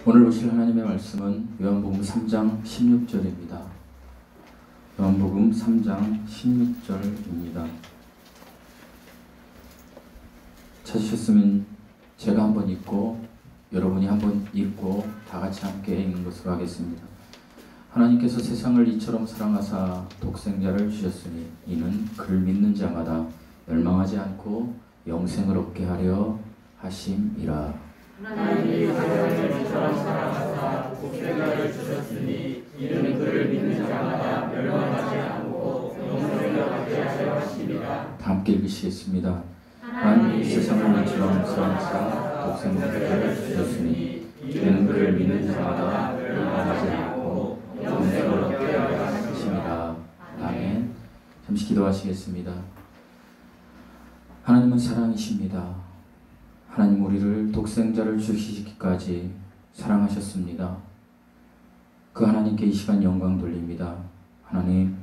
오늘 보실 하나님의 말씀은 요한복음 3장 16절입니다. 요한복음 3장 16절입니다. 찾으셨으면 제가 한번 읽고 여러분이 한번 읽고 다 같이 함께 읽는 것으로 하겠습니다. 하나님께서 세상을 이처럼 사랑하사 독생자를 주셨으니 이는 그를 믿는 자마다 멸망하지 않고 영생을 얻게 하려 하심이라. 하나님이 세상을 이처럼 사랑하사 독생자를 주셨으니 이는 그를 믿는 자마다 멸망하지 않고 영생을 얻게 하려 하심이라. 다 함께 읽으시겠습니다. 하나님이 세상을 이처럼 사랑하사 독생자를 주셨으니 이는 그를 믿는 자마다 멸망하지 않고 영생을 얻게 하려 하심이라. 아멘. 잠시 기도하시겠습니다. 하나님은 사랑이십니다. 하나님 우리를 독생자를 주시기까지 사랑하셨습니다. 그 하나님께 이 시간 영광 돌립니다. 하나님,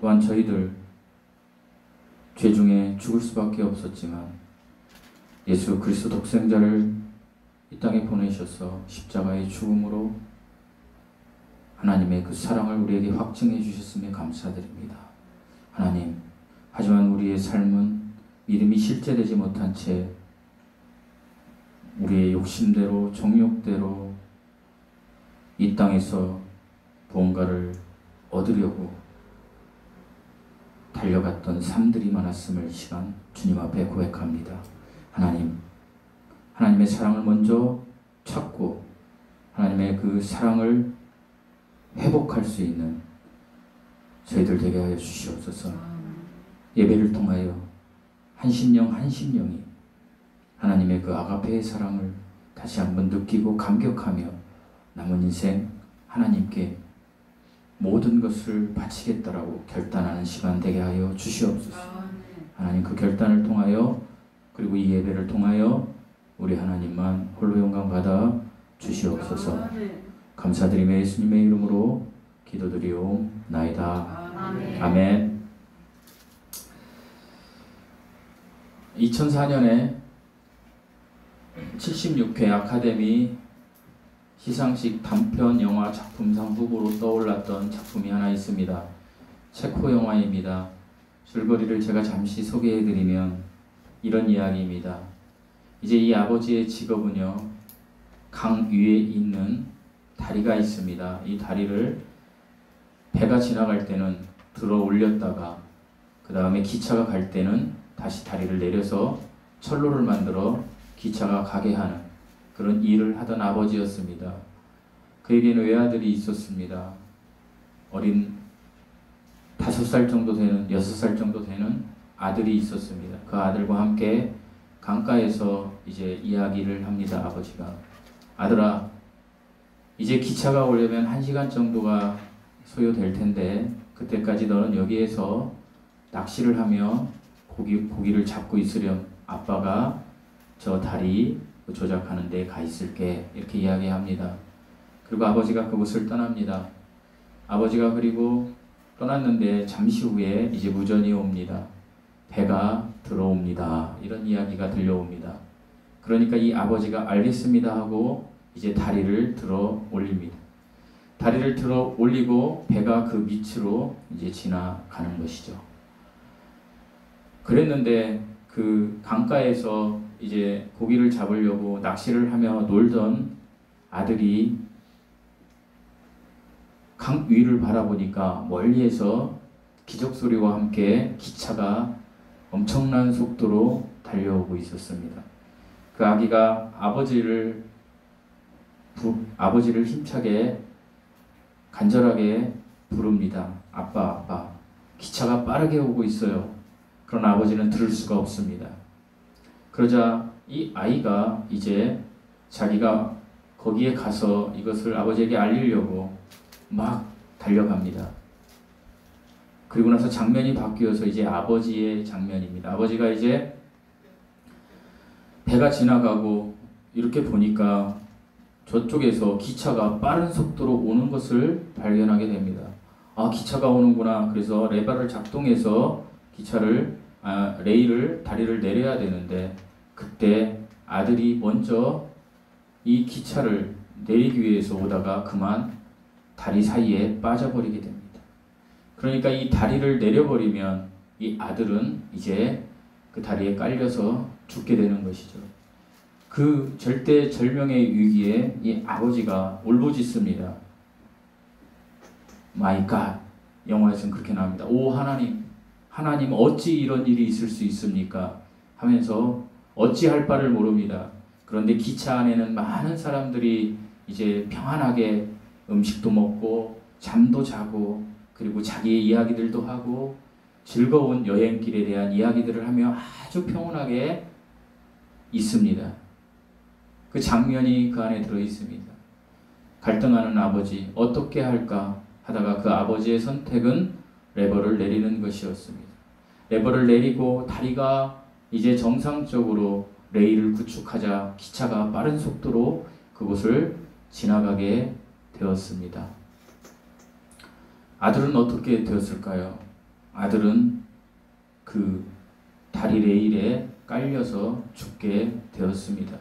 또한 저희들 죄 중에 죽을 수밖에 없었지만 예수 그리스도 독생자를 이 땅에 보내셔서 십자가의 죽음으로 하나님의 그 사랑을 우리에게 확증해 주셨음에 감사드립니다. 하나님, 하지만 우리의 삶은 믿음이 실제되지 못한 채 우리의 욕심대로 정욕대로 이 땅에서 무언가를 얻으려고 달려갔던 삶들이 많았음을 이 시간 주님 앞에 고백합니다. 하나님, 하나님의 사랑을 먼저 찾고 하나님의 그 사랑을 회복할 수 있는 저희들 되게 하여 주시옵소서. 예배를 통하여 한 심령 한 심령이 하나님의 그 아가페의 사랑을 다시 한번 느끼고 감격하며 남은 인생 하나님께 모든 것을 바치겠다라고 결단하는 시간 되게 하여 주시옵소서. 하나님 그 결단을 통하여 그리고 이 예배를 통하여 우리 하나님만 홀로 영광 받아 주시옵소서. 감사드리며 예수님의 이름으로 기도드리옵나이다. 아멘. 2004년에 76회 아카데미 시상식 단편 영화 작품상 후보로 떠올랐던 작품이 하나 있습니다. 체코 영화입니다. 줄거리를 제가 잠시 소개해드리면 이런 이야기입니다. 이제 이 아버지의 직업은요, 강 위에 있는 다리가 있습니다. 이 다리를 배가 지나갈 때는 들어 올렸다가 그 다음에 기차가 갈 때는 다시 다리를 내려서 철로를 만들어 기차가 가게 하는 그런 일을 하던 아버지였습니다. 그에게는 외아들이 있었습니다. 어린 5살 정도 되는 6살 정도 되는 아들이 있었습니다. 그 아들과 함께 강가에서 이제 이야기를 합니다. 아버지가, 아들아, 이제 기차가 오려면 1시간 정도가 소요될 텐데 그때까지 너는 여기에서 낚시를 하며 고기를 잡고 있으렴. 아빠가 저 다리 조작하는 데 가 있을게. 이렇게 이야기합니다. 그리고 아버지가 그곳을 떠납니다. 아버지가 그리고 떠났는데 잠시 후에 이제 무전이 옵니다. 배가 들어옵니다. 이런 이야기가 들려옵니다. 그러니까 이 아버지가 알겠습니다 하고 이제 다리를 들어 올립니다. 다리를 들어 올리고 배가 그 밑으로 이제 지나가는 것이죠. 그랬는데 그 강가에서 이제 고기를 잡으려고 낚시를 하며 놀던 아들이 강 위를 바라보니까 멀리에서 기적소리와 함께 기차가 엄청난 속도로 달려오고 있었습니다. 그 아기가 아버지를 힘차게 간절하게 부릅니다. 아빠, 아빠, 기차가 빠르게 오고 있어요. 그러나 아버지는 들을 수가 없습니다. 그러자 이 아이가 이제 자기가 거기에 가서 이것을 아버지에게 알리려고 막 달려갑니다. 그리고 나서 장면이 바뀌어서 이제 아버지의 장면입니다. 아버지가 이제 배가 지나가고 이렇게 보니까 저쪽에서 기차가 빠른 속도로 오는 것을 발견하게 됩니다. 아, 기차가 오는구나. 그래서 레버를 작동해서 다리를 내려야 되는데 그때 아들이 먼저 이 기차를 내리기 위해서 오다가 그만 다리 사이에 빠져버리게 됩니다. 그러니까 이 다리를 내려버리면 이 아들은 이제 그 다리에 깔려서 죽게 되는 것이죠. 그 절대절명의 위기에 이 아버지가 울부짖습니다. My God, 영화에서는 그렇게 나옵니다. 오 하나님, 하나님 어찌 이런 일이 있을 수 있습니까? 하면서 어찌할 바를 모릅니다. 그런데 기차 안에는 많은 사람들이 이제 평안하게 음식도 먹고 잠도 자고 그리고 자기의 이야기들도 하고 즐거운 여행길에 대한 이야기들을 하며 아주 평온하게 있습니다. 그 장면이 그 안에 들어 있습니다. 갈등하는 아버지 어떻게 할까 하다가 그 아버지의 선택은 레버를 내리는 것이었습니다. 레버를 내리고 다리가 이제 정상적으로 레일을 구축하자 기차가 빠른 속도로 그곳을 지나가게 되었습니다. 아들은 어떻게 되었을까요? 아들은 그 다리 레일에 깔려서 죽게 되었습니다.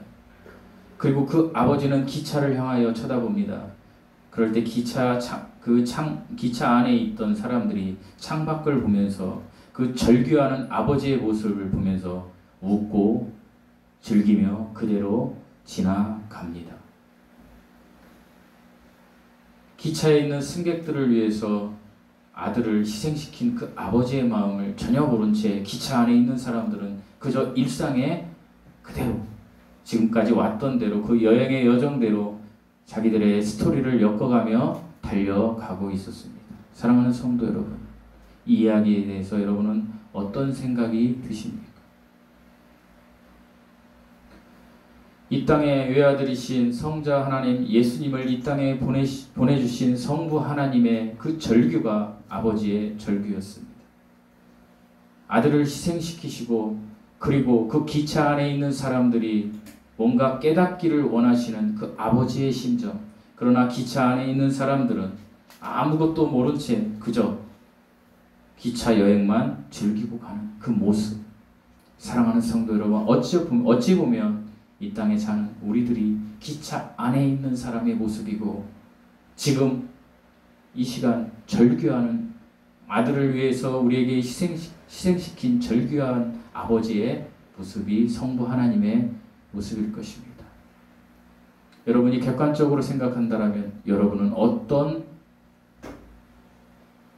그리고 그 아버지는 기차를 향하여 쳐다봅니다. 그럴 때 기차 안에 있던 사람들이 창밖을 보면서 그 절규하는 아버지의 모습을 보면서 웃고 즐기며 그대로 지나갑니다. 기차에 있는 승객들을 위해서 아들을 희생시킨 그 아버지의 마음을 전혀 모른 채 기차 안에 있는 사람들은 그저 일상에 그대로 지금까지 왔던 대로 그 여행의 여정대로 자기들의 스토리를 엮어가며 달려가고 있었습니다. 사랑하는 성도 여러분, 이 이야기에 대해서 여러분은 어떤 생각이 드십니까? 이 땅의 외아들이신 성자 하나님 예수님을 이 땅에 보내주신 성부 하나님의 그 절규가 아버지의 절규였습니다. 아들을 희생시키시고 그리고 그 기차 안에 있는 사람들이 뭔가 깨닫기를 원하시는 그 아버지의 심정. 그러나 기차 안에 있는 사람들은 아무것도 모른 채 그저 기차 여행만 즐기고 가는 그 모습. 사랑하는 성도 여러분, 어찌 보면 이 땅에 사는 우리들이 기차 안에 있는 사람의 모습이고 지금 이 시간 절규하는 아들을 위해서 우리에게 희생시킨 절규한 아버지의 모습이 성부 하나님의 모습일 것입니다. 여러분이 객관적으로 생각한다면 여러분은 어떤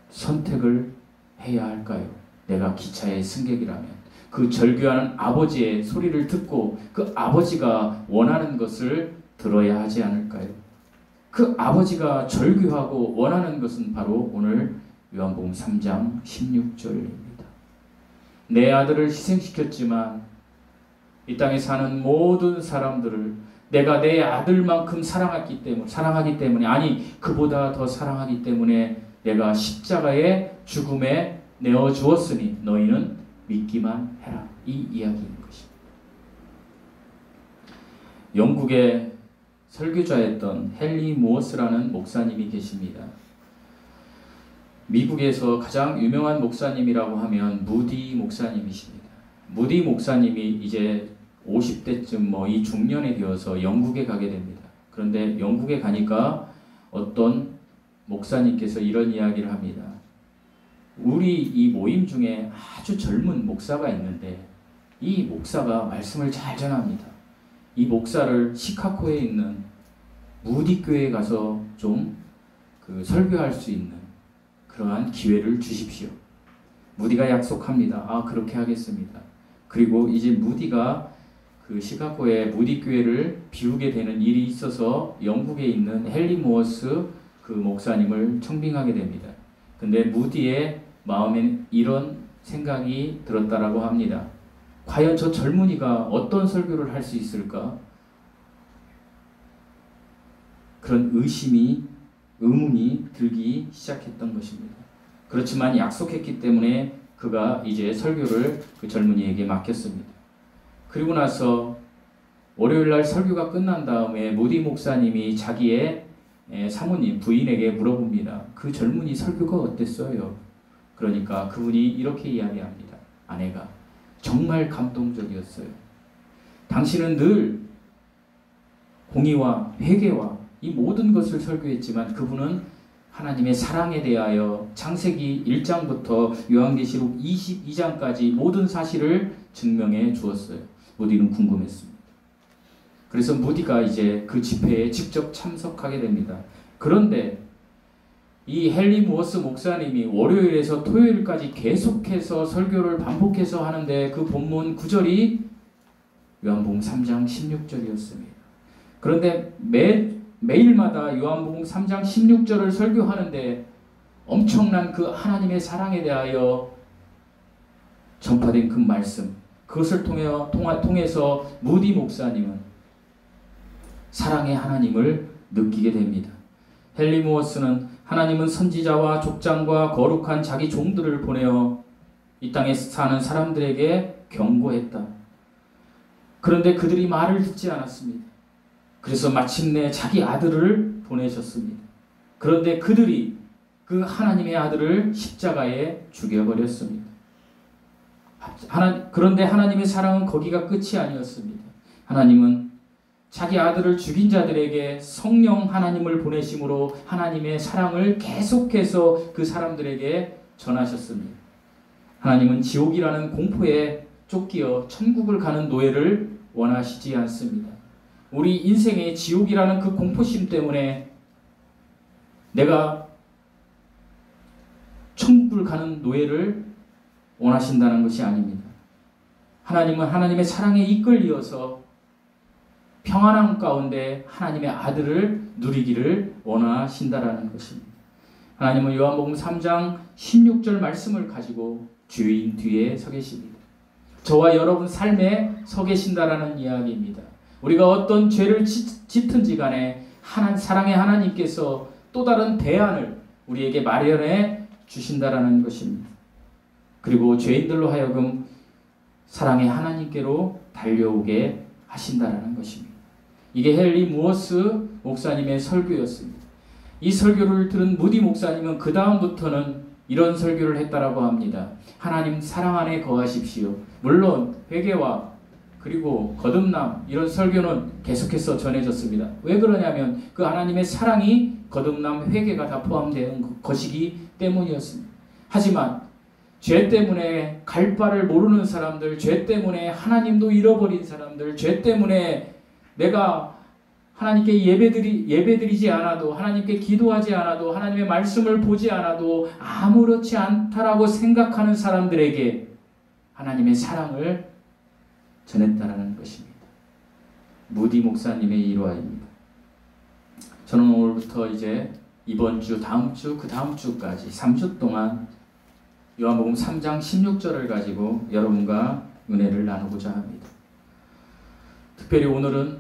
선택을 해야 할까요? 내가 기차의 승객이라면 그 절규하는 아버지의 소리를 듣고 그 아버지가 원하는 것을 들어야 하지 않을까요? 그 아버지가 절규하고 원하는 것은 바로 오늘 요한복음 3장 16절입니다. 내 아들을 희생시켰지만 이 땅에 사는 모든 사람들을 내가 내 아들만큼 사랑하기 때문에 아니 그보다 더 사랑하기 때문에 내가 십자가의 죽음에 내어 주었으니 너희는 믿기만 해라. 이 이야기인 것입니다. 영국의 설교자였던 헨리 무어스라는 목사님이 계십니다. 미국에서 가장 유명한 목사님이라고 하면 무디 목사님이십니다. 무디 목사님이 이제 50대쯤 이 중년에 되어서 영국에 가게 됩니다. 그런데 영국에 가니까 어떤 목사님께서 이런 이야기를 합니다. 우리 이 모임 중에 아주 젊은 목사가 있는데 이 목사가 말씀을 잘 전합니다. 이 목사를 시카고에 있는 무디 교회에 가서 좀 설교할 수 있는 그러한 기회를 주십시오. 무디가 약속합니다. 아, 그렇게 하겠습니다. 그리고 이제 무디가 그 시카고의 무디 교회를 비우게 되는 일이 있어서 영국에 있는 헨리 무어스 그 목사님을 청빙하게 됩니다. 근데 무디의 마음엔 이런 생각이 들었다라고 합니다. 과연 저 젊은이가 어떤 설교를 할 수 있을까? 그런 의문이 들기 시작했던 것입니다. 그렇지만 약속했기 때문에 그가 이제 설교를 그 젊은이에게 맡겼습니다. 그리고 나서 월요일날 설교가 끝난 다음에 무디 목사님이 자기의 사모님, 부인에게 물어봅니다. 그 젊은이 설교가 어땠어요? 그러니까 그분이 이렇게 이야기합니다. 아내가 정말 감동적이었어요. 당신은 늘 공의와 회개와 이 모든 것을 설교했지만 그분은 하나님의 사랑에 대하여 창세기 1장부터 요한계시록 22장까지 모든 사실을 증명해 주었어요. 무디는 궁금했습니다. 그래서 무디가 이제 그 집회에 직접 참석하게 됩니다. 그런데 이 헨리 무어스 목사님이 월요일에서 토요일까지 계속해서 설교를 반복해서 하는데 그 본문 구절이 요한복음 3장 16절이었습니다. 그런데 매일마다 요한복음 3장 16절을 설교하는데 엄청난 그 하나님의 사랑에 대하여 전파된 그 말씀, 그것을 통해서 무디 목사님은 사랑의 하나님을 느끼게 됩니다. 헨리 무어스는 하나님은 선지자와 족장과 거룩한 자기 종들을 보내어 이 땅에 사는 사람들에게 경고했다. 그런데 그들이 말을 듣지 않았습니다. 그래서 마침내 자기 아들을 보내셨습니다. 그런데 그들이 그 하나님의 아들을 십자가에 죽여버렸습니다. 그런데 하나님의 사랑은 거기가 끝이 아니었습니다. 하나님은 자기 아들을 죽인 자들에게 성령 하나님을 보내심으로 하나님의 사랑을 계속해서 그 사람들에게 전하셨습니다. 하나님은 지옥이라는 공포에 쫓기어 천국을 가는 노예를 원하시지 않습니다. 우리 인생의 지옥이라는 그 공포심 때문에 내가 천국을 가는 노예를 원하신다는 것이 아닙니다. 하나님은 하나님의 사랑에 이끌리어서 평안함 가운데 하나님의 아들을 누리기를 원하신다라는 것입니다. 하나님은 요한복음 3장 16절 말씀을 가지고 주인 뒤에 서 계십니다. 저와 여러분 삶에 서 계신다라는 이야기입니다. 우리가 어떤 죄를 짓든지 간에 사랑의 하나님께서 또 다른 대안을 우리에게 마련해 주신다라는 것입니다. 그리고 죄인들로 하여금 사랑의 하나님께로 달려오게 하신다라는 것입니다. 이게 헨리 무어스 목사님의 설교였습니다. 이 설교를 들은 무디 목사님은 그 다음부터는 이런 설교를 했다라고 합니다. 하나님 사랑 안에 거하십시오. 물론 회개와 그리고 거듭남 이런 설교는 계속해서 전해졌습니다. 왜 그러냐면 그 하나님의 사랑이 거듭남 회개가 다 포함된 것이기 때문이었습니다. 하지만 죄 때문에 갈 바를 모르는 사람들, 죄 때문에 하나님도 잃어버린 사람들, 죄 때문에 내가 하나님께 예배드리지 않아도, 하나님께 기도하지 않아도, 하나님의 말씀을 보지 않아도 아무렇지 않다라고 생각하는 사람들에게 하나님의 사랑을 전했다라는 것입니다. 무디 목사님의 일화입니다. 저는 오늘부터 이제 이번 주, 다음 주, 그 다음 주까지 3주 동안 요한복음 3장 16절을 가지고 여러분과 은혜를 나누고자 합니다. 특별히 오늘은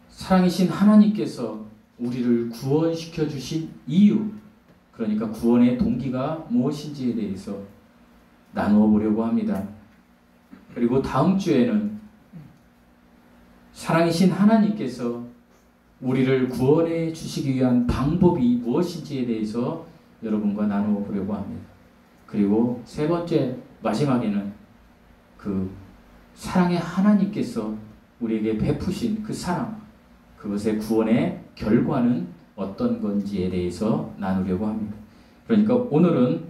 사랑이신 하나님께서 우리를 구원시켜 주신 이유, 그러니까 구원의 동기가 무엇인지에 대해서 나누어 보려고 합니다. 그리고 다음 주에는 사랑이신 하나님께서 우리를 구원해 주시기 위한 방법이 무엇인지에 대해서 여러분과 나누어 보려고 합니다. 그리고 세 번째, 마지막에는 그 사랑의 하나님께서 우리에게 베푸신 그 사랑, 그것의 구원의 결과는 어떤 건지에 대해서 나누려고 합니다. 그러니까 오늘은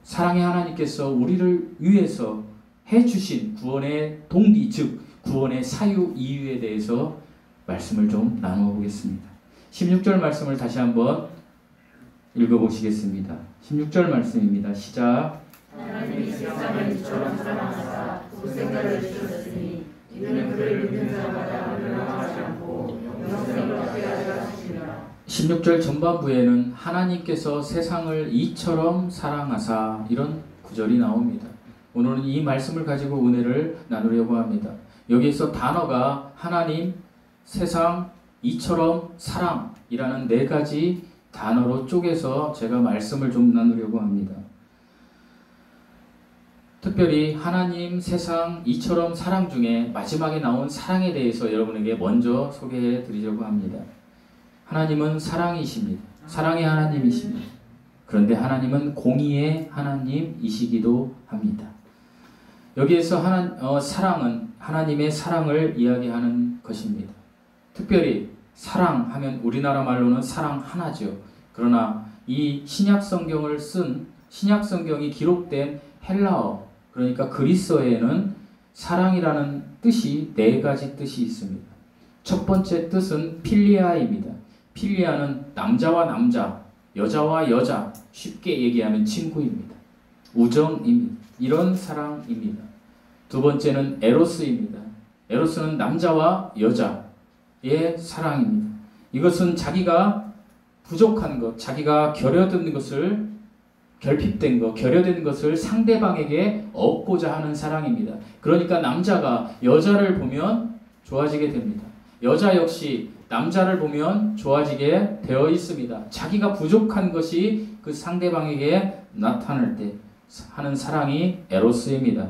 사랑의 하나님께서 우리를 위해서 해주신 구원의 동기, 즉 구원의 사유 이유에 대해서 말씀을 좀 나누어 보겠습니다. 16절 말씀을 다시 한번 읽어보시겠습니다. 16절 말씀입니다. 시작. 하나님이 세상을 이처럼 사랑하사 독생자를 주셨으니 이는 그를 믿는 자마다 멸망하지 않고 영생을 얻게 하려 하심이라. 16절 전반부에는 하나님께서 세상을 이처럼 사랑하사 이런 구절이 나옵니다. 오늘은 이 말씀을 가지고 은혜를 나누려고 합니다. 여기에서 단어가 하나님, 세상, 이처럼 사랑이라는 네 가지 단어로 쪼개서 제가 말씀을 좀 나누려고 합니다. 특별히 하나님, 세상, 이처럼 사랑 중에 마지막에 나온 사랑에 대해서 여러분에게 먼저 소개해 드리려고 합니다. 하나님은 사랑이십니다. 사랑의 하나님이십니다. 그런데 하나님은 공의의 하나님이시기도 합니다. 여기에서 사랑은 하나님의 사랑을 이야기하는 것입니다. 특별히 사랑하면 우리나라 말로는 사랑 하나죠. 그러나 이 신약 성경이 기록된 헬라어, 그러니까 그리스어에는 사랑이라는 뜻이 4가지 뜻이 있습니다. 첫 번째 뜻은 필리아입니다. 필리아는 남자와 남자, 여자와 여자, 쉽게 얘기하면 친구입니다. 우정입니다. 이런 사랑입니다. 두 번째는 에로스입니다. 에로스는 남자와 여자의 사랑입니다. 이것은 자기가 부족한 것, 자기가 결여된 것을 상대방에게 얻고자 하는 사랑입니다. 그러니까 남자가 여자를 보면 좋아지게 됩니다. 여자 역시 남자를 보면 좋아지게 되어 있습니다. 자기가 부족한 것이 그 상대방에게 나타날 때 하는 사랑이 에로스입니다.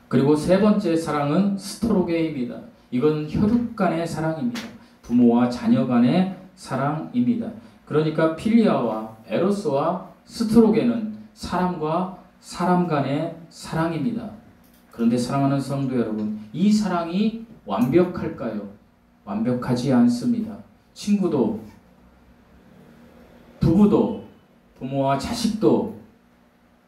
그리고 세 번째 사랑은 스토로게입니다. 이건 혈육 간의 사랑입니다. 부모와 자녀 간의 사랑입니다. 그러니까 필리아와 에로스와 스토로게는 사람과 사람 간의 사랑입니다. 그런데 사랑하는 성도 여러분, 이 사랑이 완벽할까요? 완벽하지 않습니다. 친구도, 부부도, 부모와 자식도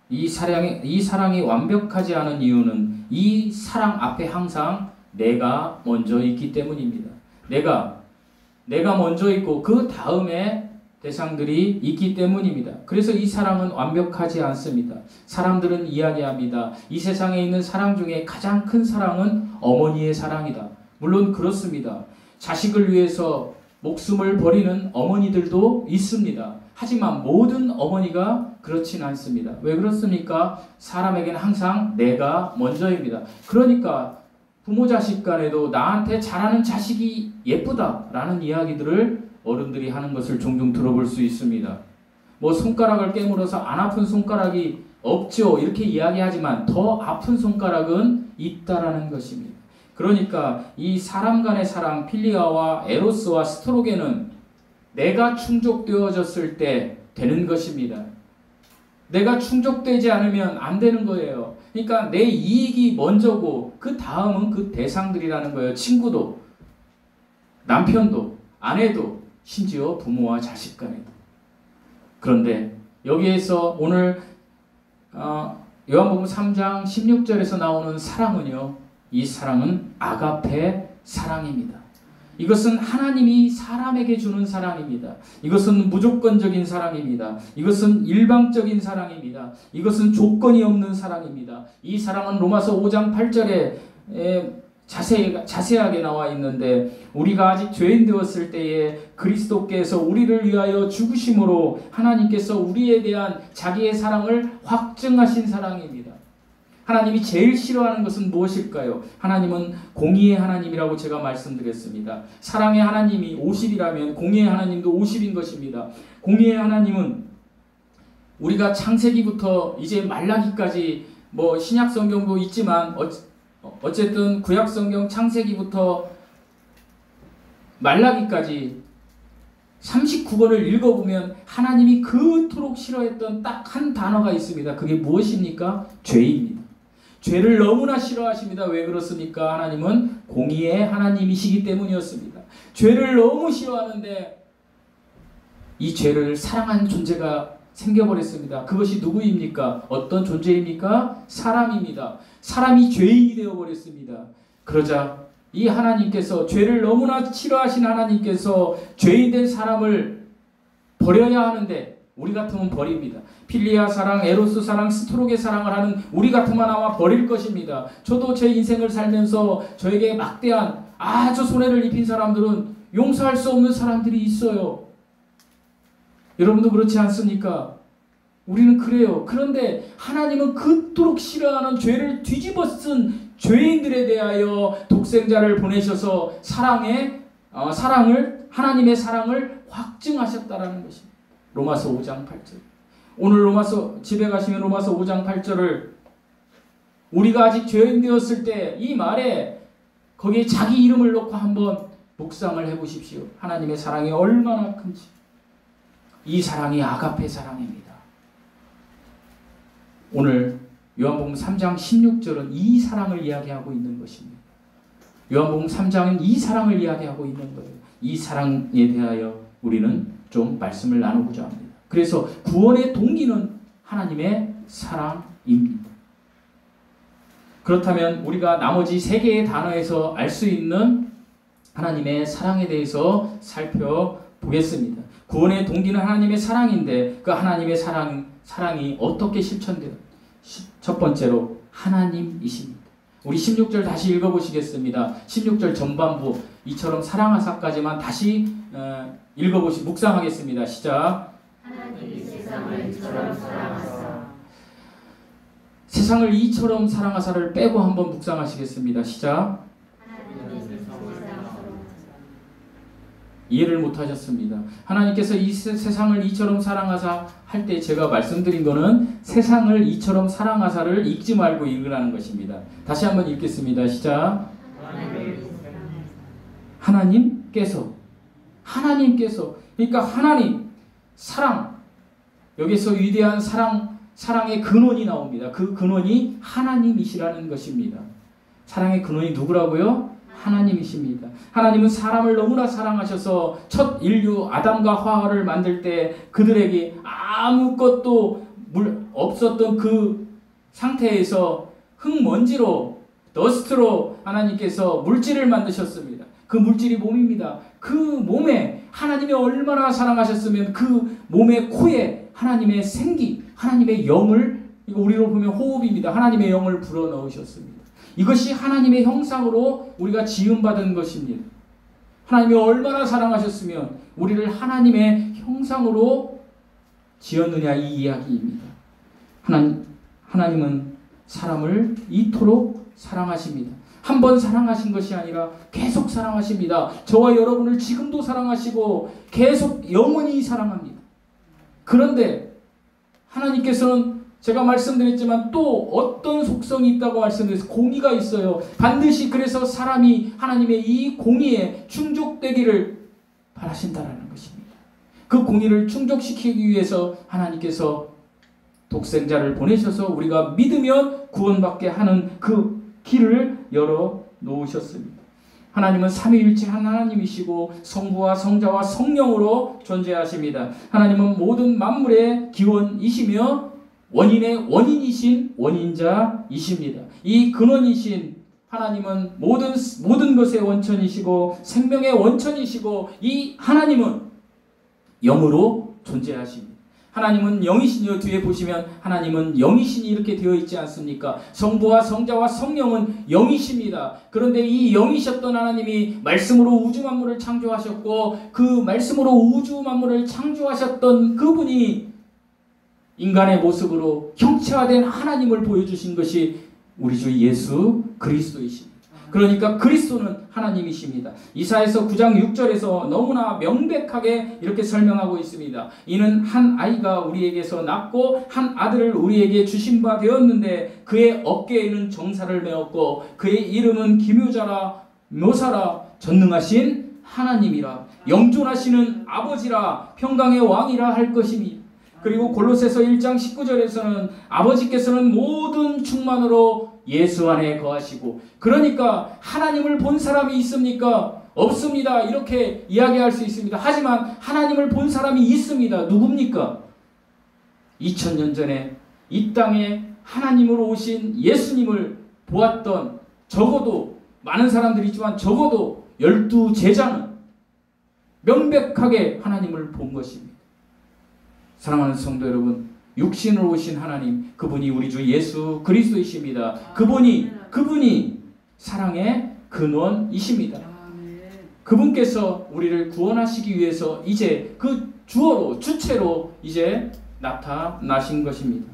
이 사랑이 완벽하지 않은 이유는 이 사랑 앞에 항상 내가 먼저 있기 때문입니다. 내가 먼저 있고 그 다음에 대상들이 있기 때문입니다. 그래서 이 사랑은 완벽하지 않습니다. 사람들은 이야기합니다. 이 세상에 있는 사랑 중에 가장 큰 사랑은 어머니의 사랑이다. 물론 그렇습니다. 자식을 위해서 목숨을 버리는 어머니들도 있습니다. 하지만 모든 어머니가 그렇진 않습니다. 왜 그렇습니까? 사람에게는 항상 내가 먼저입니다. 그러니까 부모 자식 간에도 나한테 잘하는 자식이 예쁘다라는 이야기들을 어른들이 하는 것을 종종 들어볼 수 있습니다. 뭐 손가락을 깨물어서 안 아픈 손가락이 없죠. 이렇게 이야기하지만 더 아픈 손가락은 있다라는 것입니다. 그러니까 이 사람 간의 사랑, 필리아와 에로스와 스토로게는 내가 충족되어졌을 때 되는 것입니다. 내가 충족되지 않으면 안 되는 거예요. 그러니까 내 이익이 먼저고 그 다음은 그 대상들이라는 거예요. 친구도, 남편도, 아내도, 심지어 부모와 자식 간에도. 그런데 여기에서 오늘 요한복음 3장 16절에서 나오는 사랑은요, 이 사랑은 아가페 사랑입니다. 이것은 하나님이 사람에게 주는 사랑입니다. 이것은 무조건적인 사랑입니다. 이것은 일방적인 사랑입니다. 이것은 조건이 없는 사랑입니다. 이 사랑은 로마서 5장 8절에 자세하게 나와 있는데, 우리가 아직 죄인 되었을 때에 그리스도께서 우리를 위하여 죽으심으로 하나님께서 우리에 대한 자기의 사랑을 확증하신 사랑입니다. 하나님이 제일 싫어하는 것은 무엇일까요? 하나님은 공의의 하나님이라고 제가 말씀드렸습니다. 사랑의 하나님이 50이라면 공의의 하나님도 50인 것입니다. 공의의 하나님은 우리가 창세기부터 이제 말라기까지, 뭐 신약 성경도 있지만 어쨌든 구약 성경 창세기부터 말라기까지 39권을 읽어보면 하나님이 그토록 싫어했던 딱 한 단어가 있습니다. 그게 무엇입니까? 죄입니다. 죄를 너무나 싫어하십니다. 왜 그렇습니까? 하나님은 공의의 하나님이시기 때문이었습니다. 죄를 너무 싫어하는데 이 죄를 사랑하는 존재가 생겨버렸습니다. 그것이 누구입니까? 어떤 존재입니까? 사람입니다. 사람이 죄인이 되어버렸습니다. 그러자 이 하나님께서, 죄를 너무나 싫어하신 하나님께서 죄인된 사람을 버려야 하는데 우리 같으면 버립니다. 필리아 사랑, 에로스 사랑, 스토로게 사랑을 하는 우리 같으면 아마 버릴 것입니다. 저도 제 인생을 살면서 저에게 막대한 아주 손해를 입힌 사람들은 용서할 수 없는 사람들이 있어요. 여러분도 그렇지 않습니까? 우리는 그래요. 그런데 하나님은 그토록 싫어하는 죄를 뒤집어 쓴 죄인들에 대하여 독생자를 보내셔서 하나님의 사랑을 확증하셨다라는 것입니다. 로마서 5장 8절. 오늘 집에 가시면 로마서 5장 8절을 우리가 아직 죄인 되었을 때 이 말에 거기에 자기 이름을 넣고 한번 묵상을 해보십시오. 하나님의 사랑이 얼마나 큰지. 이 사랑이 아가페 사랑입니다. 오늘 요한복음 3장 16절은 이 사랑을 이야기하고 있는 것입니다. 요한복음 3장은 이 사랑을 이야기하고 있는 거예요. 이 사랑에 대하여 우리는 좀 말씀을 나누고자 합니다. 그래서 구원의 동기는 하나님의 사랑입니다. 그렇다면 우리가 나머지 세 개의 단어에서 알 수 있는 하나님의 사랑에 대해서 살펴보겠습니다. 구원의 동기는 하나님의 사랑인데 그 하나님의 사랑이 어떻게 실천돼요? 첫 번째로 하나님이십니다. 우리 16절 다시 읽어보시겠습니다. 16절 전반부 이처럼 사랑하사까지만 다시 묵상하겠습니다. 시작. 하나님이 세상을 이처럼 사랑하사. 세상을 이처럼 사랑하사를 빼고 한번 묵상하시겠습니다. 시작. 하나님이 세상을 이해를 못하셨습니다. 하나님께서 이 세상을 이처럼 사랑하사 할 때 제가 말씀드린 거는 세상을 이처럼 사랑하사를 읽지 말고 읽으라는 것입니다. 다시 한번 읽겠습니다. 시작. 하나님께서 그러니까 하나님 사랑, 여기서 위대한 사랑의 근원이 나옵니다. 그 근원이 하나님이시라는 것입니다. 사랑의 근원이 누구라고요? 하나님이십니다. 하나님은 사람을 너무나 사랑하셔서 첫 인류 아담과 하와를 만들 때 그들에게 아무것도 없었던 그 상태에서 흙먼지로 더스트로 하나님께서 물질을 만드셨습니다. 그 물질이 몸입니다. 그 몸에 하나님이 얼마나 사랑하셨으면 그 몸의 코에 하나님의 생기, 하나님의 영을, 이거 우리로 보면 호흡입니다. 하나님의 영을 불어넣으셨습니다. 이것이 하나님의 형상으로 우리가 지음받은 것입니다. 하나님이 얼마나 사랑하셨으면 우리를 하나님의 형상으로 지었느냐 이 이야기입니다. 하나님은 사람을 이토록 사랑하십니다. 한 번 사랑하신 것이 아니라 계속 사랑하십니다. 저와 여러분을 지금도 사랑하시고 계속 영원히 사랑합니다. 그런데 하나님께서는 제가 말씀드렸지만 또 어떤 속성이 있다고 말씀드렸어요. 공의가 있어요. 반드시 그래서 사람이 하나님의 이 공의에 충족되기를 바라신다라는 것입니다. 그 공의를 충족시키기 위해서 하나님께서 독생자를 보내셔서 우리가 믿으면 구원받게 하는 그 길을 열어 놓으셨습니다. 하나님은 삼위일체 하나님이시고 성부와 성자와 성령으로 존재하십니다. 하나님은 모든 만물의 기원이시며 원인의 원인이신 원인자이십니다. 이 근원이신 하나님은 모든 것의 원천이시고 생명의 원천이시고 이 하나님은 영으로 존재하십니다. 하나님은 영이시니요. 뒤에 보시면 하나님은 영이시니 이렇게 되어 있지 않습니까? 성부와 성자와 성령은 영이십니다. 그런데 이 영이셨던 하나님이 말씀으로 우주 만물을 창조하셨고 그 말씀으로 우주 만물을 창조하셨던 그분이 인간의 모습으로 형체화된 하나님을 보여주신 것이 우리 주 예수 그리스도이십니다. 그러니까 그리스도는 하나님이십니다. 이사야서 9장 6절에서 너무나 명백하게 이렇게 설명하고 있습니다. 이는 한 아이가 우리에게서 낳고 한 아들을 우리에게 주신 바 되었는데 그의 어깨에는 정사를 메었고 그의 이름은 기묘자라 묘사라 전능하신 하나님이라 영존하시는 아버지라 평강의 왕이라 할 것이니 그리고 골로새서 1장 19절에서는 아버지께서는 모든 충만으로 예수 안에 거하시고 그러니까 하나님을 본 사람이 있습니까? 없습니다. 이렇게 이야기할 수 있습니다. 하지만 하나님을 본 사람이 있습니다. 누굽니까? 2000년 전에 이 땅에 하나님으로 오신 예수님을 보았던 적어도 많은 사람들이 있지만 적어도 12제자는 명백하게 하나님을 본 것입니다. 사랑하는 성도 여러분, 육신으로 오신 하나님, 그분이 우리 주 예수 그리스도이십니다. 그분이 사랑의 근원이십니다. 그분께서 우리를 구원하시기 위해서 이제 그 주체로 이제 나타나신 것입니다.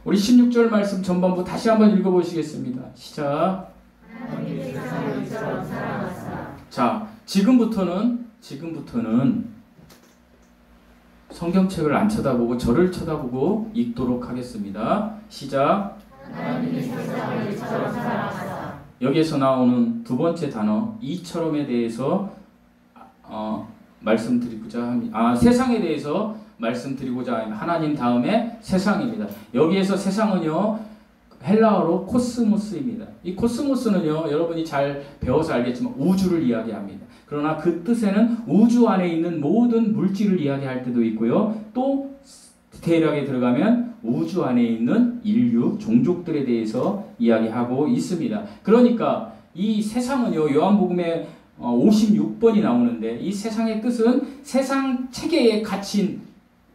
우리 16절 말씀 전반부 다시 한번 읽어보시겠습니다. 시작. 자, 지금부터는 성경책을 안 쳐다보고 저를 쳐다보고 읽도록 하겠습니다. 시작. 하나님이 세상을 이처럼 사랑하사. 여기에서 나오는 두 번째 단어 이처럼에 대해서 말씀드리고자 합니다. 세상에 대해서 말씀드리고자 합니다. 하나님 다음에 세상입니다. 여기에서 세상은요 헬라어로 코스모스입니다. 이 코스모스는요, 여러분이 잘 배워서 알겠지만 우주를 이야기합니다. 그러나 그 뜻에는 우주 안에 있는 모든 물질을 이야기할 때도 있고요. 또 디테일하게 들어가면 우주 안에 있는 인류, 종족들에 대해서 이야기하고 있습니다. 그러니까 이 세상은요, 요한복음에 56번이 나오는데 이 세상의 뜻은 세상 체계에 갇힌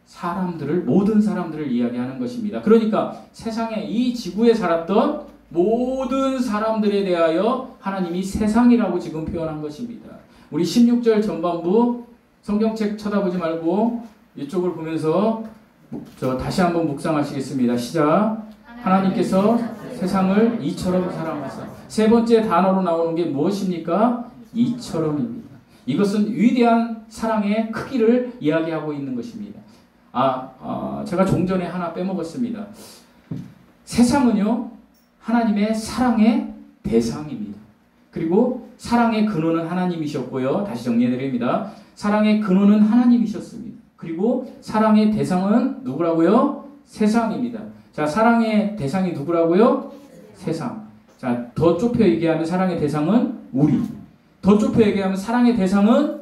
사람들을, 모든 사람들을 이야기하는 것입니다. 그러니까 세상에 이 지구에 살았던 모든 사람들에 대하여 하나님이 세상이라고 지금 표현한 것입니다. 우리 16절 전반부 성경책 쳐다보지 말고 이쪽을 보면서 다시 한번 묵상하시겠습니다. 시작. 하나님께서 세상을 이처럼 사랑하사. 세 번째 단어로 나오는 게 무엇입니까? 이처럼입니다. 이것은 위대한 사랑의 크기를 이야기하고 있는 것입니다. 제가 종전에 하나 빼먹었습니다. 세상은요, 하나님의 사랑의 대상입니다. 그리고 사랑의 근원은 하나님이셨고요. 다시 정리해드립니다. 사랑의 근원은 하나님이셨습니다. 그리고 사랑의 대상은 누구라고요? 세상입니다. 자, 사랑의 대상이 누구라고요? 세상. 자, 더 좁혀 얘기하면 사랑의 대상은 우리. 더 좁혀 얘기하면 사랑의 대상은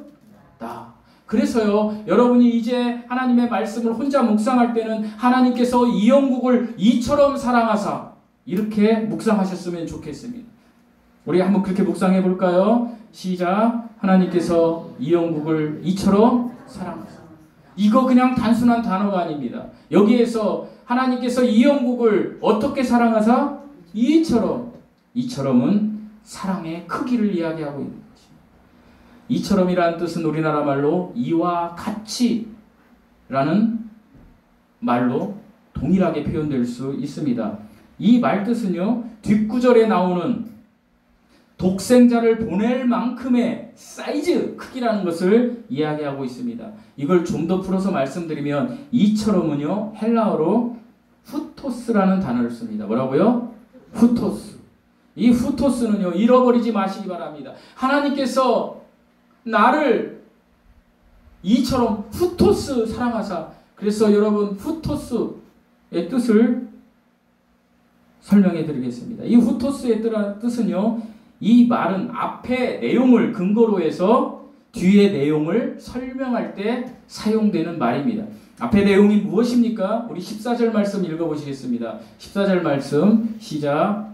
나. 그래서요, 여러분이 이제 하나님의 말씀을 혼자 묵상할 때는 하나님께서 이 영국을 이처럼 사랑하사, 이렇게 묵상하셨으면 좋겠습니다. 우리 한번 그렇게 묵상해 볼까요? 시작. 하나님께서 이 영국을 이처럼 사랑하사. 이거 그냥 단순한 단어가 아닙니다. 여기에서 하나님께서 이 영국을 어떻게 사랑하사? 이처럼은 사랑의 크기를 이야기하고 있는 것입니다. 이처럼이라는 뜻은 우리나라 말로 이와 같이라는 말로 동일하게 표현될 수 있습니다. 이 말뜻은요, 뒷구절에 나오는 독생자를 보낼 만큼의 사이즈, 크기라는 것을 이야기하고 있습니다. 이걸 좀 더 풀어서 말씀드리면 이처럼은요, 헬라어로 후토스라는 단어를 씁니다. 뭐라고요? 후토스. 이 후토스는요, 잃어버리지 마시기 바랍니다. 하나님께서 나를 이처럼 후토스 사랑하사. 그래서 여러분, 후토스의 뜻을 설명해 드리겠습니다. 이 후토스의 뜻은요, 이 말은 앞의 내용을 근거로 해서 뒤의 내용을 설명할 때 사용되는 말입니다. 앞의 내용이 무엇입니까? 우리 14절 말씀 읽어보시겠습니다. 14절 말씀 시작.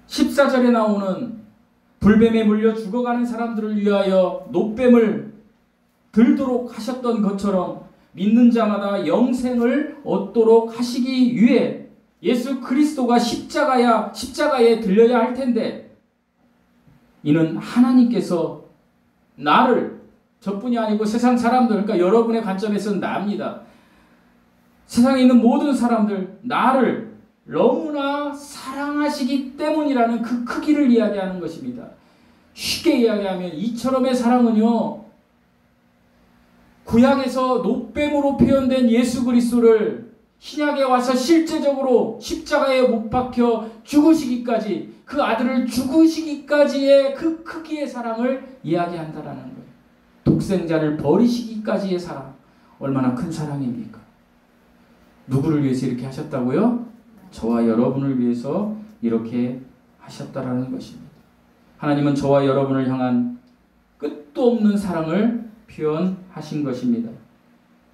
14절에 나오는 불뱀에 물려 죽어가는 사람들을 위하여 노뱀을 들도록 하셨던 것처럼 믿는 자마다 영생을 얻도록 하시기 위해 예수 그리스도가 십자가에 들려야 할 텐데, 이는 하나님께서 나를, 저뿐이 아니고 세상 사람들, 그러니까 여러분의 관점에서는 나입니다. 세상에 있는 모든 사람들, 나를 너무나 사랑하시기 때문이라는 그 크기를 이야기하는 것입니다. 쉽게 이야기하면 이처럼의 사랑은요, 구약에서 노뱀으로 표현된 예수 그리스도를 신약에 와서 실제적으로 십자가에 못 박혀 죽으시기까지, 그 아들을 죽으시기까지의 그 크기의 사랑을 이야기한다라는 거예요. 독생자를 버리시기까지의 사랑, 얼마나 큰 사랑입니까? 누구를 위해서 이렇게 하셨다고요? 저와 여러분을 위해서 이렇게 하셨다라는 것입니다. 하나님은 저와 여러분을 향한 끝도 없는 사랑을 표현하신 것입니다.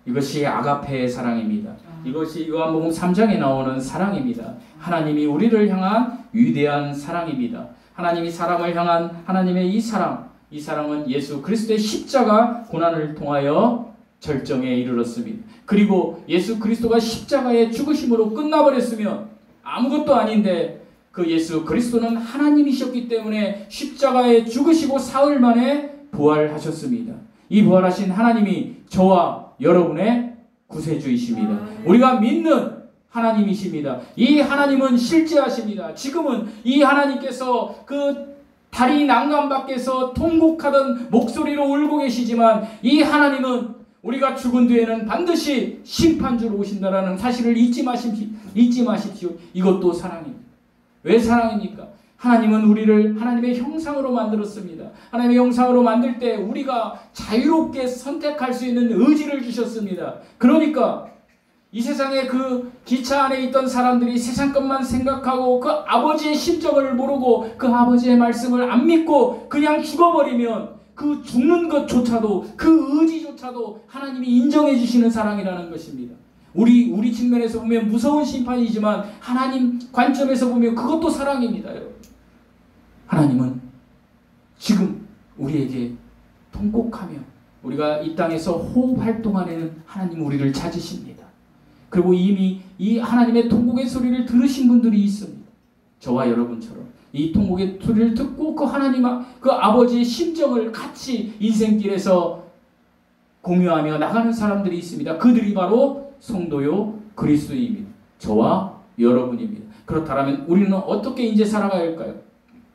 이것이 아가페의 사랑입니다. 이것이 요한복음 3장에 나오는 사랑입니다. 하나님이 우리를 향한 위대한 사랑입니다. 하나님이 사람을 향한 하나님의 이 사랑은 예수 그리스도의 십자가 고난을 통하여 절정에 이르렀습니다. 그리고 예수 그리스도가 십자가의 죽으심으로 끝나버렸으면 아무것도 아닌데, 그 예수 그리스도는 하나님이셨기 때문에 십자가에 죽으시고 사흘 만에 부활하셨습니다. 이 부활하신 하나님이 저와 여러분의 구세주이십니다. 우리가 믿는 하나님이십니다. 이 하나님은 실제하십니다. 지금은 이 하나님께서 그 다리 난간 밖에서 통곡하던 목소리로 울고 계시지만, 이 하나님은 우리가 죽은 뒤에는 반드시 심판주로 오신다라는 사실을 잊지 마십시오. 이것도 사랑입니다. 왜 사랑입니까? 하나님은 우리를 하나님의 형상으로 만들었습니다. 하나님의 형상으로 만들 때 우리가 자유롭게 선택할 수 있는 의지를 주셨습니다. 그러니까 이 세상에 그 기차 안에 있던 사람들이 세상 것만 생각하고 그 아버지의 심정을 모르고 그 아버지의 말씀을 안 믿고 그냥 죽어버리면 그 죽는 것조차도 그 의지조차도 하나님이 인정해 주시는 사랑이라는 것입니다. 우리 측면에서 보면 무서운 심판이지만 하나님 관점에서 보면 그것도 사랑입니다. 여러분. 하나님은 지금 우리에게 통곡하며 우리가 이 땅에서 호흡할 동안에는 하나님 우리를 찾으십니다. 그리고 이미 이 하나님의 통곡의 소리를 들으신 분들이 있습니다. 저와 여러분처럼 이 통곡의 소리를 듣고 그 하나님 그 아버지의 심정을 같이 인생길에서 공유하며 나가는 사람들이 있습니다. 그들이 바로 성도요 그리스도인입니다. 저와 여러분입니다. 그렇다면 우리는 어떻게 이제 살아가야 할까요?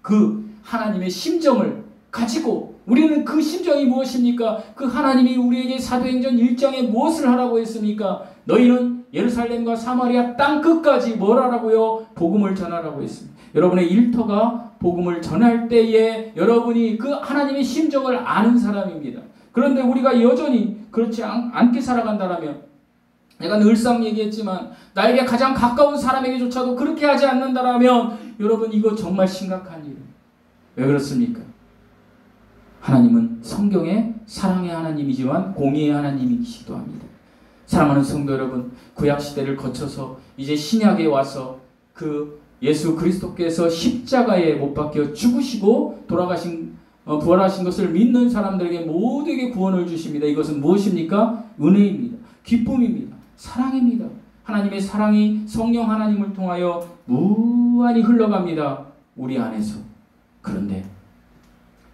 그 하나님의 심정을 가지고 우리는 그 심정이 무엇입니까? 그 하나님이 우리에게 사도행전 1장에 무엇을 하라고 했습니까? 너희는 예루살렘과 사마리아 땅 끝까지 뭘 하라고요? 복음을 전하라고 했습니다. 여러분의 일터가 복음을 전할 때에 여러분이 그 하나님의 심정을 아는 사람입니다. 그런데 우리가 여전히 그렇지 않게 살아간다라면 내가 늘상 얘기했지만 나에게 가장 가까운 사람에게조차도 그렇게 하지 않는다라면 여러분 이거 정말 심각한 일이에요. 왜 그렇습니까? 하나님은 성경에 사랑의 하나님이지만 공의의 하나님이시기도 합니다. 사랑하는 성도 여러분, 구약시대를 거쳐서 이제 신약에 와서 그 예수 그리스도께서 십자가에 못 박혀 죽으시고 부활하신 것을 믿는 사람들에게 모두에게 구원을 주십니다. 이것은 무엇입니까? 은혜입니다. 기쁨입니다. 사랑입니다. 하나님의 사랑이 성령 하나님을 통하여 무한히 흘러갑니다. 우리 안에서. 그런데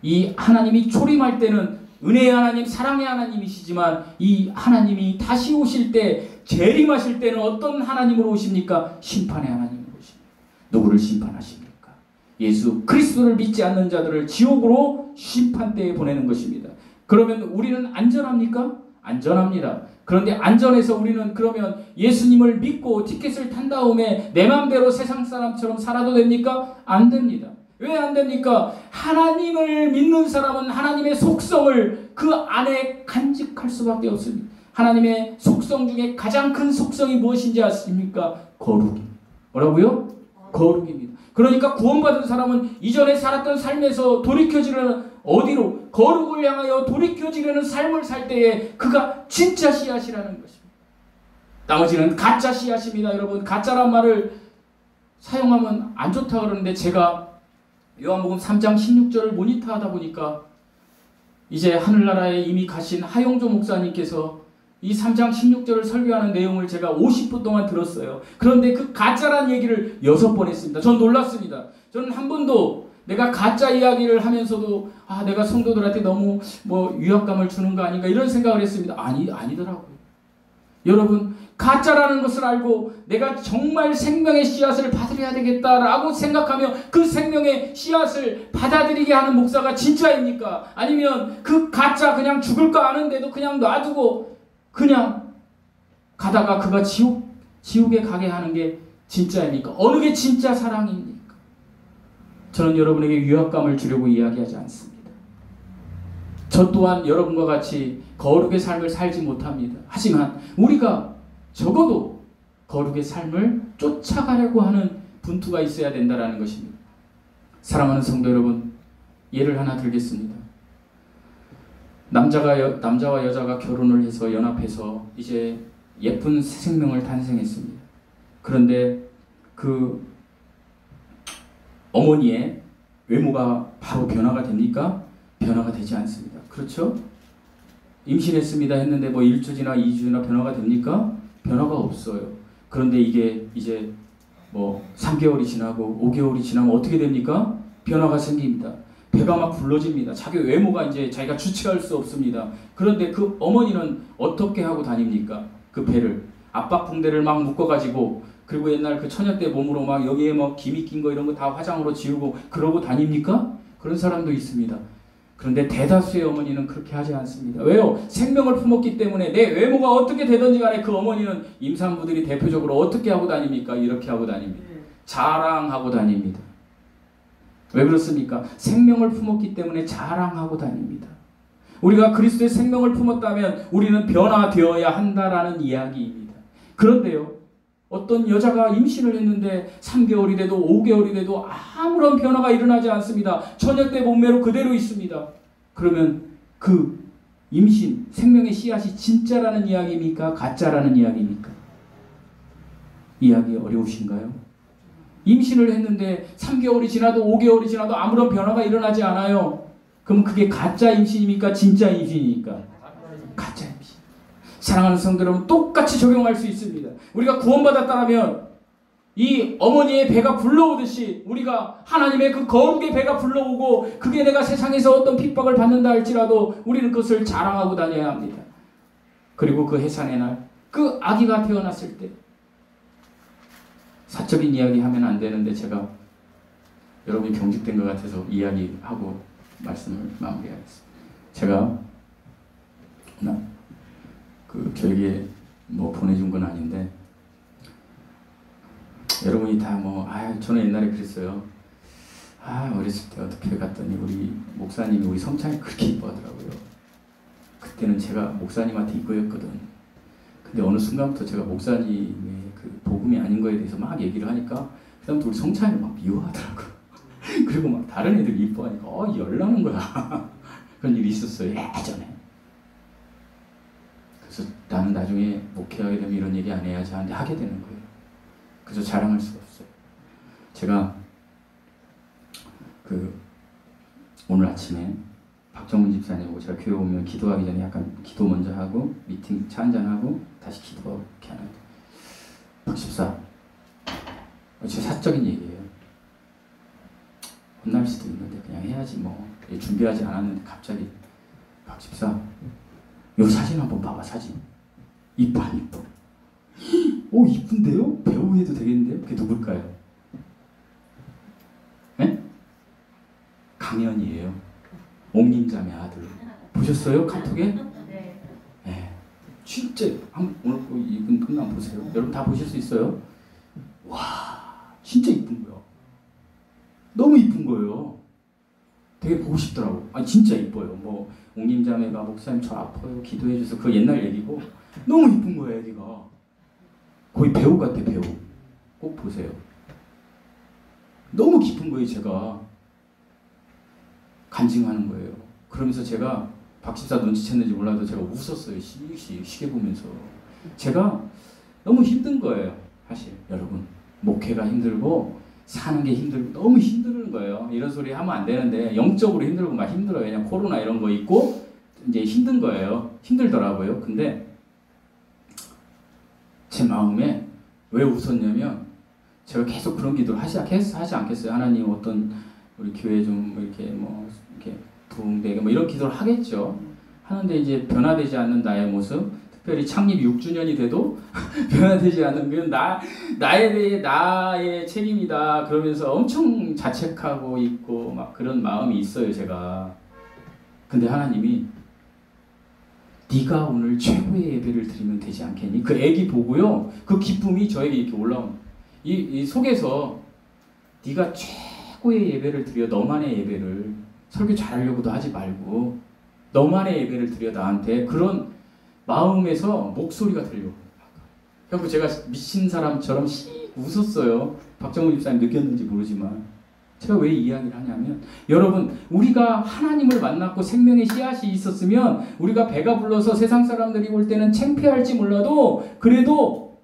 이 하나님이 초림할 때는 은혜의 하나님, 사랑의 하나님이시지만 이 하나님이 다시 오실 때, 재림하실 때는 어떤 하나님으로 오십니까? 심판의 하나님으로 오십니다. 누구를 심판하십니까? 예수 그리스도를 믿지 않는 자들을 지옥으로 심판대에 보내는 것입니다. 그러면 우리는 안전합니까? 안전합니다. 그런데 안전해서 우리는 그러면 예수님을 믿고 티켓을 탄 다음에 내 마음대로 세상 사람처럼 살아도 됩니까? 안 됩니다. 왜 안 됩니까? 하나님을 믿는 사람은 하나님의 속성을 그 안에 간직할 수밖에 없습니다. 하나님의 속성 중에 가장 큰 속성이 무엇인지 아십니까? 거룩입니다. 뭐라고요? 거룩입니다. 그러니까 구원받은 사람은 이전에 살았던 삶에서 돌이켜지려는 어디로? 거룩을 향하여 돌이켜지려는 삶을 살 때에 그가 진짜 씨앗이라는 것입니다. 나머지는 가짜 씨앗입니다. 여러분, 가짜란 말을 사용하면 안 좋다 그러는데 제가 요한복음 3장 16절을 모니터하다 보니까 이제 하늘나라에 이미 가신 하용조 목사님께서 이 3장 16절을 설교하는 내용을 제가 50분 동안 들었어요. 그런데 그 가짜란 얘기를 6번 했습니다. 전 놀랐습니다. 저는 한 번도 내가 가짜 이야기를 하면서도 내가 성도들한테 너무 위압감을 주는 거 아닌가 이런 생각을 했습니다. 아니더라고요. 여러분, 가짜라는 것을 알고 내가 정말 생명의 씨앗을 받아들여야 되겠다라고 생각하며 그 생명의 씨앗을 받아들이게 하는 목사가 진짜입니까? 아니면 그 가짜 그냥 죽을 거 아는데도 그냥 놔두고 그냥 가다가 그가 지옥에 가게 하는 게 진짜입니까? 어느 게 진짜 사랑입니까? 저는 여러분에게 위압감을 주려고 이야기하지 않습니다. 저 또한 여러분과 같이 거룩의 삶을 살지 못합니다. 하지만 우리가 적어도 거룩의 삶을 쫓아가려고 하는 분투가 있어야 된다는 것입니다. 사랑하는 성도 여러분, 예를 하나 들겠습니다. 남자와 여자가 결혼을 해서 연합해서 이제 예쁜 새 생명을 탄생했습니다. 그런데 그 어머니의 외모가 바로 변화가 됩니까? 변화가 되지 않습니다. 그렇죠? 임신했습니다 했는데 1주나 2주나 변화가 됩니까? 변화가 없어요. 그런데 이게 이제 3개월이 지나고 5개월이 지나면 어떻게 됩니까? 변화가 생깁니다. 배가 막 불러집니다. 자기 외모가 이제 자기가 주체할 수 없습니다. 그런데 그 어머니는 어떻게 하고 다닙니까? 그 배를 압박붕대를 막 묶어가지고 그리고 옛날 그 처녀 때 몸으로 막 여기에 기미 낀 거 이런 거 다 화장으로 지우고 그러고 다닙니까? 그런 사람도 있습니다. 그런데 대다수의 어머니는 그렇게 하지 않습니다. 왜요? 생명을 품었기 때문에 내 외모가 어떻게 되든지 간에 그 어머니는 임산부들이 대표적으로 어떻게 하고 다닙니까? 이렇게 하고 다닙니다. 자랑하고 다닙니다. 왜 그렇습니까? 생명을 품었기 때문에 자랑하고 다닙니다. 우리가 그리스도의 생명을 품었다면 우리는 변화되어야 한다라는 이야기입니다. 그런데요, 어떤 여자가 임신을 했는데 3개월이 돼도 5개월이 돼도 아무런 변화가 일어나지 않습니다. 처녀 때 몸매로 그대로 있습니다. 그러면 그 임신, 생명의 씨앗이 진짜라는 이야기입니까? 가짜라는 이야기입니까? 이야기 어려우신가요? 임신을 했는데 3개월이 지나도 5개월이 지나도 아무런 변화가 일어나지 않아요. 그럼 그게 가짜 임신입니까? 진짜 임신입니까? 가짜 임신. 사랑하는 성도 여러분, 똑같이 적용할 수 있습니다. 우리가 구원받았다면 이 어머니의 배가 불러오듯이 우리가 하나님의 그 거룩의 배가 불러오고, 그게 내가 세상에서 어떤 핍박을 받는다 할지라도 우리는 그것을 자랑하고 다녀야 합니다. 그리고 그 해산의 날, 그 아기가 태어났을 때, 사적인 이야기 하면 안 되는데 제가 여러분이 경직된 것 같아서 이야기하고 말씀을 마무리하겠습니다. 제가 저에게 뭐 보내준 건 아닌데, 여러분이 다 저는 옛날에 그랬어요. 어렸을 때 어떻게 갔더니 우리 목사님이 우리 성찬이 그렇게 이뻐하더라고요. 그때는 제가 목사님한테 이거였거든. 근데 어느 순간부터 제가 목사님의 그 복음이 아닌 거에 대해서 막 얘기를 하니까 그다음부터 우리 성찬이를 막 미워하더라고요. 그리고 막 다른 애들이 이뻐하니까 열나는 거야. 그런 일이 있었어요, 예전에. 그래서 나는 나중에 목회하게 되면 이런 얘기 안 해야지 하는데 하게 되는 거예요. 그래서 자랑할 수가 없어요. 제가 오늘 아침에 박정문 집사님하고 제가 교회 오면 기도하기 전에 약간 기도 먼저 하고 미팅 차 한잔하고 다시 기도하고 이렇게 하는데, 박 집사, 제 사적인 얘기예요. 혼날 수도 있는데 그냥 해야지 뭐, 준비하지 않았는데 갑자기 박 집사, 요 사진 한번 봐봐. 사진 이뻐 안 이뻐? 오, 이쁜데요? 배우 해도 되겠는데요? 그게 누굴까요? 네? 강연이에요. 옥님자매 아들. 보셨어요? 카톡에? 네. 네. 진짜 오늘 이분 끝나면 보세요. 여러분 다 보실 수 있어요? 와, 진짜 이쁜 거야. 너무 이쁜 거예요. 되게 보고 싶더라고. 진짜 이뻐요. 뭐 옥님자매가 목사님 저 아파요 기도해 주셔서, 그 옛날 얘기고 너무 이쁜 거예요. 애기가 거의 배우 같아, 배우. 꼭 보세요. 너무 기쁜 거예요. 제가 간증하는 거예요. 그러면서 제가 박집사 눈치챘는지 몰라도 제가 웃었어요. 시계 보면서. 제가 너무 힘든 거예요. 사실 여러분, 목회가 힘들고 사는 게 힘들고 너무 힘든 거예요. 이런 소리 하면 안 되는데 영적으로 힘들고 막 힘들어요. 그냥 코로나 이런 거 있고 이제 힘든 거예요. 힘들더라고요. 근데 제 마음에 왜 웃었냐면, 제가 계속 그런 기도를 하지 않겠어요? 하나님, 어떤 우리 교회 좀 이렇게 이렇게 부흥되게 이런 기도를 하겠죠. 하는데 이제 변화되지 않는 나의 모습, 특별히 창립 6주년이 돼도 변화되지 않는 건 나의 책임이다. 그러면서 엄청 자책하고 있고 막 그런 마음이 있어요, 제가. 근데 하나님이 네가 오늘 최고의 예배를 드리면 되지 않겠니? 그 애기 보고요, 그 기쁨이 저에게 이렇게 올라온, 이 속에서 네가 최고의 예배를 드려, 너만의 예배를, 설교 잘하려고도 하지 말고 너만의 예배를 드려 나한테, 그런 마음에서 목소리가 들려. 그래서 제가 미친 사람처럼 웃었어요. 박정우 집사님 느꼈는지 모르지만. 제가 왜 이 이야기를 하냐면, 여러분, 우리가 하나님을 만났고 생명의 씨앗이 있었으면 우리가 배가 불러서 세상 사람들이 볼 때는 창피할지 몰라도, 그래도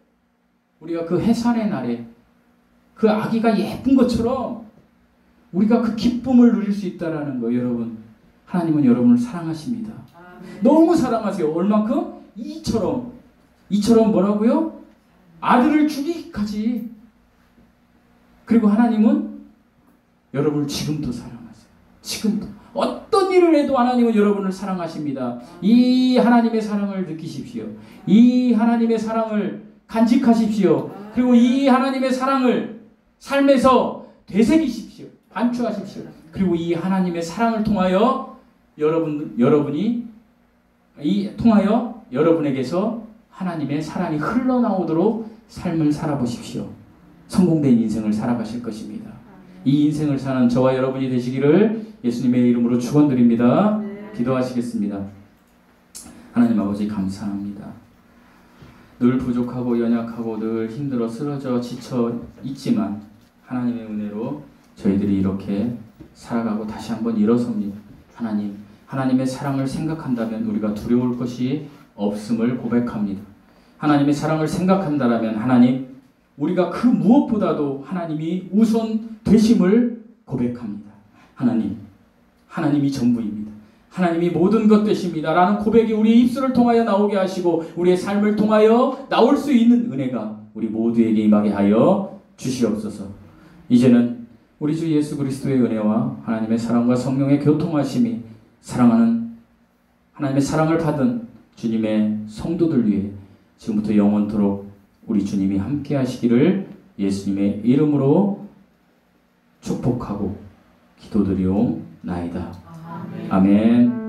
우리가 그 해산의 날에 그 아기가 예쁜 것처럼 우리가 그 기쁨을 누릴 수 있다는 거예요. 여러분, 하나님은 여러분을 사랑하십니다. 너무 사랑하세요. 얼만큼? 이처럼 뭐라고요? 아들을 주기까지. 그리고 하나님은 여러분을 지금도 사랑하세요. 지금도. 어떤 일을 해도 하나님은 여러분을 사랑하십니다. 이 하나님의 사랑을 느끼십시오. 이 하나님의 사랑을 간직하십시오. 그리고 이 하나님의 사랑을 삶에서 되새기십시오. 반추하십시오. 그리고 이 하나님의 사랑을 통하여 여러분에게서 하나님의 사랑이 흘러나오도록 삶을 살아보십시오. 성공된 인생을 살아가실 것입니다. 이 인생을 사는 저와 여러분이 되시기를 예수님의 이름으로 축원드립니다. 기도하시겠습니다. 하나님 아버지 감사합니다. 늘 부족하고 연약하고 늘 힘들어 쓰러져 지쳐 있지만 하나님의 은혜로 저희들이 이렇게 살아가고 다시 한번 일어섭니다. 하나님의 사랑을 생각한다면 우리가 두려울 것이 없음을 고백합니다. 하나님의 사랑을 생각한다면 하나님, 우리가 그 무엇보다도 하나님이 우선 되심을 고백합니다. 하나님이 전부입니다. 하나님이 모든 것 되십니다. 라는 고백이 우리 입술을 통하여 나오게 하시고 우리의 삶을 통하여 나올 수 있는 은혜가 우리 모두에게 임하게 하여 주시옵소서. 이제는 우리 주 예수 그리스도의 은혜와 하나님의 사랑과 성령의 교통하심이 사랑하는 하나님의 사랑을 받은 주님의 성도들 위해 지금부터 영원토록 우리 주님이 함께 하시기를 예수님의 이름으로 축복하고 기도드리옵나이다. 아멘.